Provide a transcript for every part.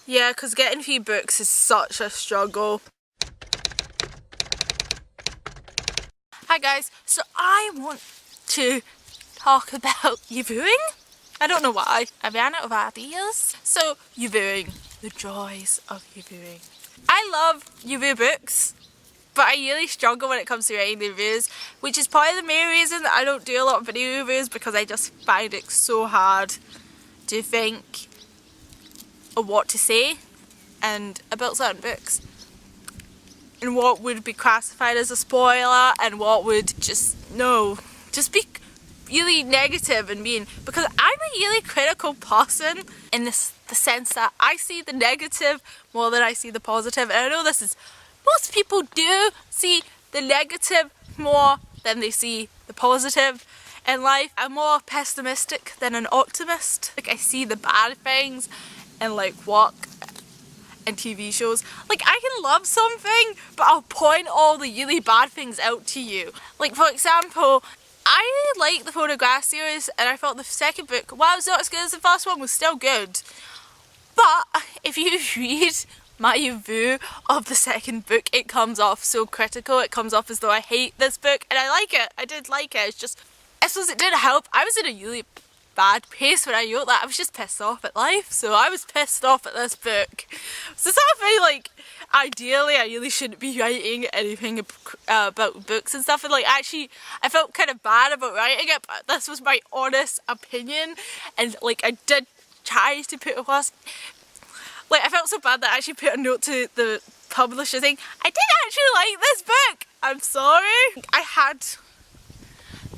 Yeah, because getting 3 books is such a struggle. Hi guys, so I want to talk about reviewing. I don't know why. I ran out of ideas. So, reviewing. The joys of reviewing. I love review books, but I really struggle when it comes to writing the reviews, which is probably the main reason that I don't do a lot of video reviews, because I just find it so hard to think of what to say and about certain books, and what would be classified as a spoiler and what would just be really negative and mean, because I'm a really critical person in the sense that I see the negative more than I see the positive. And I know most people do see the negative more than they see the positive in life. I'm more pessimistic than an optimist. Like, I see the bad things in like work and TV shows. Like, I can love something, but I'll point all the really bad things out to you. Like, for example, I like the Photograph series, and I thought the second book, while it was not as good as the first one, was still good. But if you read my review of the second book, it comes off so critical. It comes off as though I hate this book, and I like it. I did like it. It's just, I suppose it didn't help. I was in a really bad pace when I wrote that. I was just pissed off at life, so I was pissed off at this book. So it's not very, like, ideally I really shouldn't be writing anything about books and stuff, and like, actually I felt kind of bad about writing it, but this was my honest opinion, and like, I did try to put across, like, I felt so bad that I actually put a note to the publisher saying, I did actually like this book, I'm sorry. I had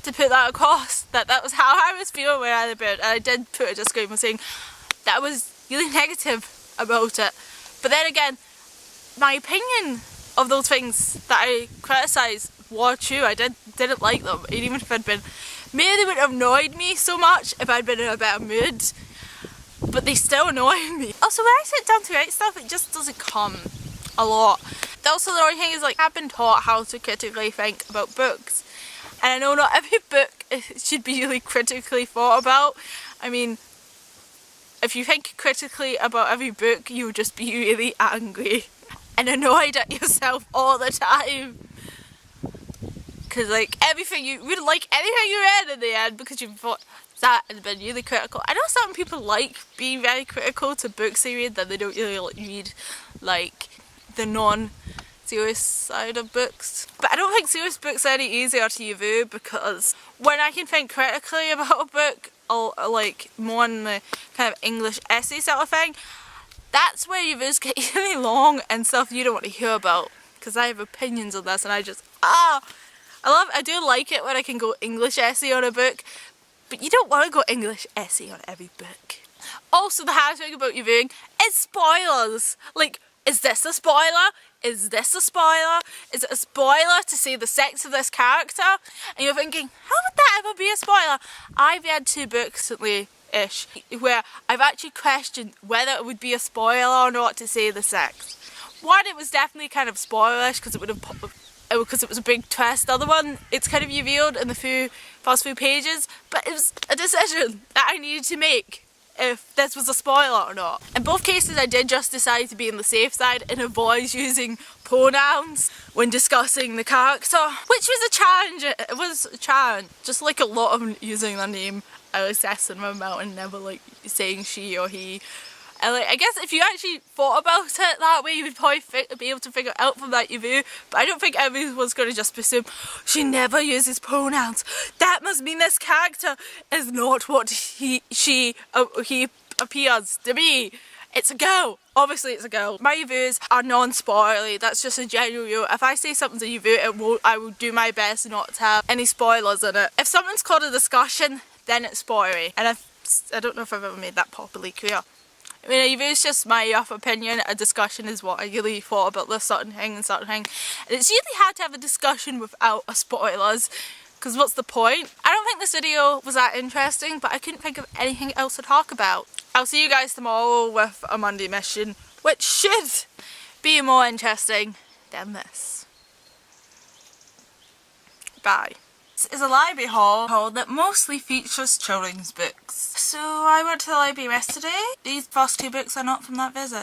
to put that across, that was how I was feeling when I read it, and I did put a disclaimer saying that I was really negative about it. But then again, my opinion of those things that I criticised were true. I didn't like them, and even if I'd been, maybe they wouldn't have annoyed me so much if I'd been in a better mood, but they still annoy me. Also, when I sit down to write stuff, it just doesn't come a lot. Also, the only thing is, like, I've been taught how to critically think about books, and I know not every book should be really critically thought about. I mean, if you think critically about every book, you'll just be really angry and annoyed at yourself all the time. Because, like, everything you wouldn't like anything you read in the end because you thought that and been really critical. I know some people like being very critical to books they read, that they don't really read, like, the non-serious side of books. But I don't think serious books are any easier to review, because when I can think critically about a book, like more in the kind of English essay sort of thing, that's where reviews get really long and stuff you don't want to hear about, because I have opinions on this, and I do like it when I can go English essay on a book, but you don't want to go English essay on every book. Also, the hardest thing about reviewing is spoilers. Like, is this a spoiler? Is this a spoiler? Is it a spoiler to say the sex of this character? And you're thinking, how would that ever be a spoiler? I've read 2 books recently-ish where I've actually questioned whether it would be a spoiler or not to say the sex. One, it was definitely kind of spoilerish because it was a big twist. The other one, it's kind of revealed in the first few pages, but it was a decision that I needed to make if this was a spoiler or not. In both cases, I did just decide to be on the safe side and avoid using pronouns when discussing the character, which was a challenge. It was a challenge. Just like a lot of them using their name, I was assessing them out and never like saying she or he. And like, I guess if you actually thought about it that way, you would probably be able to figure it out from that review. But I don't think everyone's going to just assume she never uses pronouns. That must mean this character is not what he appears to be. It's a girl. Obviously it's a girl. My reviews are non-spoilery. That's just a general rule. If I say something's a review, I will do my best not to have any spoilers in it. If something's called a discussion, then it's spoilery. And I don't know if I've ever made that properly clear. I mean, a review is just my rough opinion. A discussion is what I really thought about this certain thing and certain thing. And it's really hard to have a discussion without a spoilers, because what's the point? I don't think this video was that interesting, but I couldn't think of anything else to talk about. I'll see you guys tomorrow with a Monday mission, which should be more interesting than this. Bye. This is a library hall that mostly features children's books. So I went to the library yesterday. These first 2 books are not from that visit.